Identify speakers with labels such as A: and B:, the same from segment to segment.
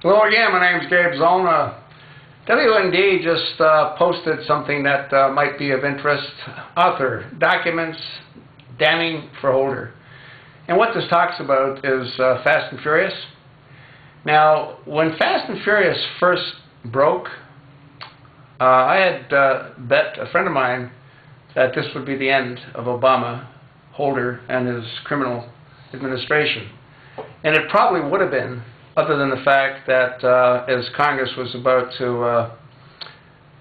A: Hello again, my name's Gabe Zollner. WND just posted something that might be of interest. Author, documents damning for Holder. And what this talks about is Fast and Furious. Now, when Fast and Furious first broke, I had bet a friend of mine that this would be the end of Obama, Holder, and his criminal administration. And it probably would have been, other than the fact that as Congress was about to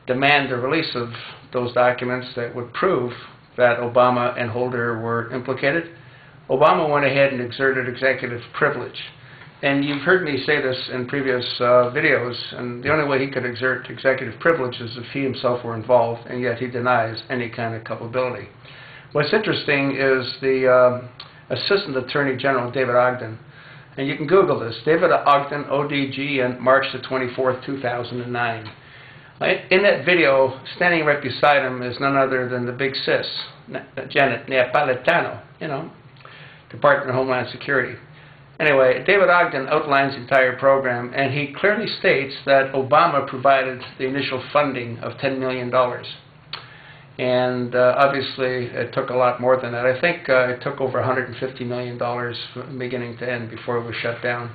A: demand the release of those documents that would prove that Obama and Holder were implicated, Obama went ahead and exerted executive privilege. And you've heard me say this in previous videos, and the only way he could exert executive privilege is if he himself were involved, and yet he denies any kind of culpability. What's interesting is the Assistant Attorney General, David Ogden, and you can Google this, David Ogden, ODG, on March the 24th, 2009. In that video, standing right beside him is none other than the big sis, Janet Napolitano, Department of Homeland Security. Anyway, David Ogden outlines the entire program, and he clearly states that Obama provided the initial funding of $10 million. And obviously, it took a lot more than that. I think it took over $150 million from beginning to end before it was shut down.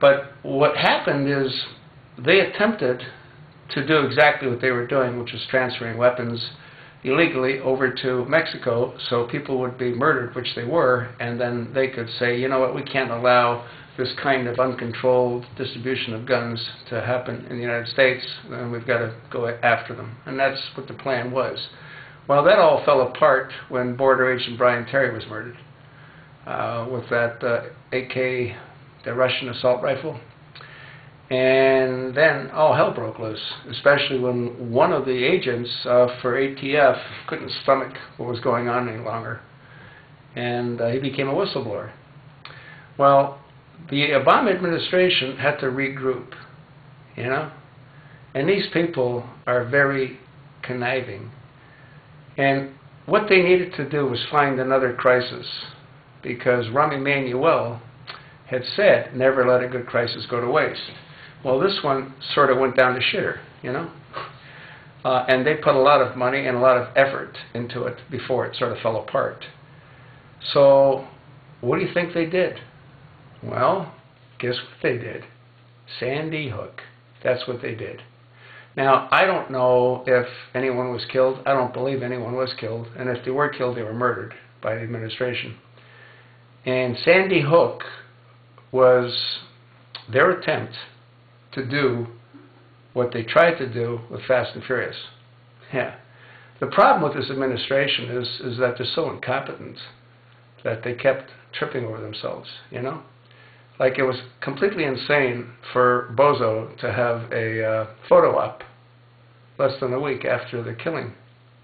A: But what happened is they attempted to do exactly what they were doing, which was transferring weapons illegally over to Mexico so people would be murdered, which they were, and then they could say, you know what, we can't allow this kind of uncontrolled distribution of guns to happen in the United States, and we've got to go after them. And that's what the plan was. Well, that all fell apart when Border Agent Brian Terry was murdered with that AK, the Russian assault rifle. And then all hell broke loose, especially when one of the agents for ATF couldn't stomach what was going on any longer, and he became a whistleblower. Well, the Obama administration had to regroup, and these people are very conniving. And what they needed to do was find another crisis, because Rahm Emanuel had said, never let a good crisis go to waste. Well, this one sort of went down the shitter, and they put a lot of money and a lot of effort into it before it sort of fell apart. So what do you think they did? Well, guess what they did? Sandy Hook. That's what they did. Now, I don't know if anyone was killed. I don't believe anyone was killed. And if they were killed, they were murdered by the administration. And Sandy Hook was their attempt to do what they tried to do with Fast and Furious. Yeah. The problem with this administration is that they're so incompetent that they kept tripping over themselves, Like, it was completely insane for Bozo to have a photo up less than a week after the killing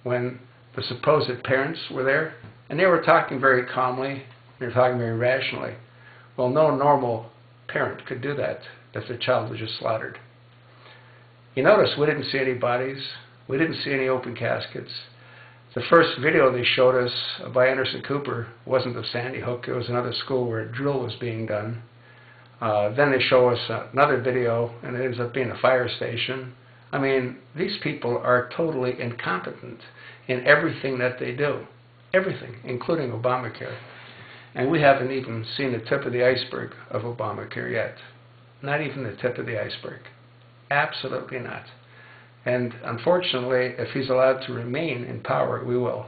A: when the supposed parents were there, and they were talking very calmly, they were talking very rationally. Well, no normal parent could do that if their child was just slaughtered. You notice we didn't see any bodies, we didn't see any open caskets. The first video they showed us by Anderson Cooper wasn't of Sandy Hook, it was another school where a drill was being done. Then they show us another video, and it ends up being a fire station. I mean, these people are totally incompetent in everything that they do. Everything, including Obamacare. And we haven't even seen the tip of the iceberg of Obamacare yet. Not even the tip of the iceberg. Absolutely not. And unfortunately, if he's allowed to remain in power, we will.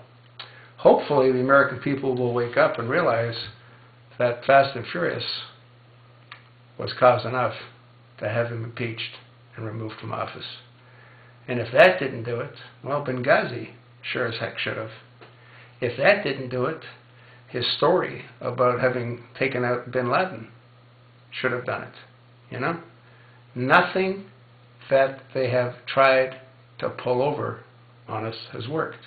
A: Hopefully, the American people will wake up and realize that Fast and Furious was cause enough to have him impeached and removed from office. And if that didn't do it, well, Benghazi sure as heck should have. If that didn't do it, his story about having taken out bin Laden should have done it. Nothing that they have tried to pull over on us has worked.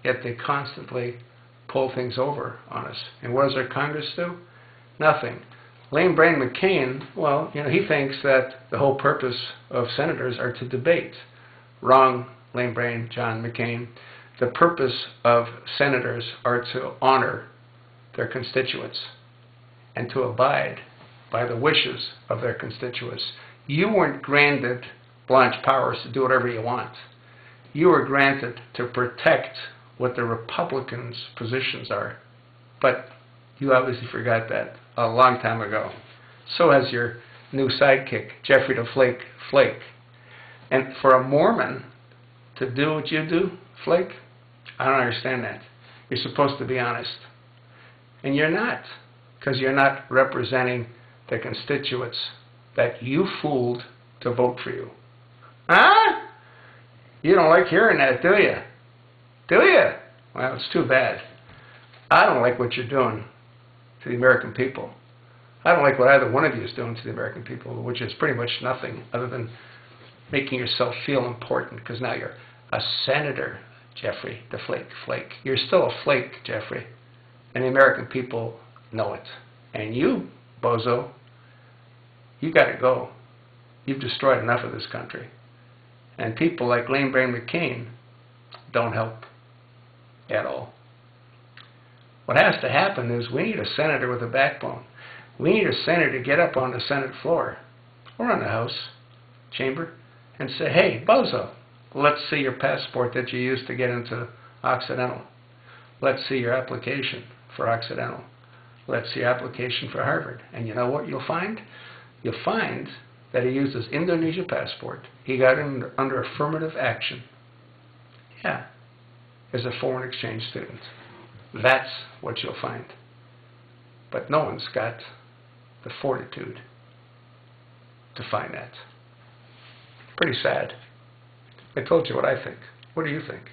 A: Yet they constantly pull things over on us. And what does our Congress do? Nothing. Lame brain McCain, well, he thinks that the whole purpose of senators are to debate. Wrong, lame brain John McCain. The purpose of senators are to honor their constituents and to abide by the wishes of their constituents. You weren't granted blanche powers to do whatever you want. You were granted to protect what the Republicans' positions are. But you obviously forgot that a long time ago. So has your new sidekick, Jeffrey the Flake Flake. And for a Mormon to do what you do, Flake, I don't understand that. You're supposed to be honest. And you're not, because you're not representing the constituents that you fooled to vote for you. Huh? You don't like hearing that, do you? Do you? Well, it's too bad. I don't like what you're doing to the American people. I don't like what either one of you is doing to the American people, which is pretty much nothing other than making yourself feel important, because now you're a senator, Jeffrey the Flake Flake. You're still a flake, Jeffrey, and the American people know it. And you, bozo, you got to go. You've destroyed enough of this country. And people like Lane Brain McCain don't help at all. What has to happen is we need a senator with a backbone. We need a senator to get up on the Senate floor or on the House chamber and say, hey, bozo, let's see your passport that you used to get into Occidental. Let's see your application for Occidental. Let's see your application for Harvard. And you know what you'll find? You'll find that he used his Indonesia passport. He got in under affirmative action. Yeah, as a foreign exchange student. That's what you'll find. But no one's got the fortitude to find that. Pretty sad. I told you what I think. What do you think?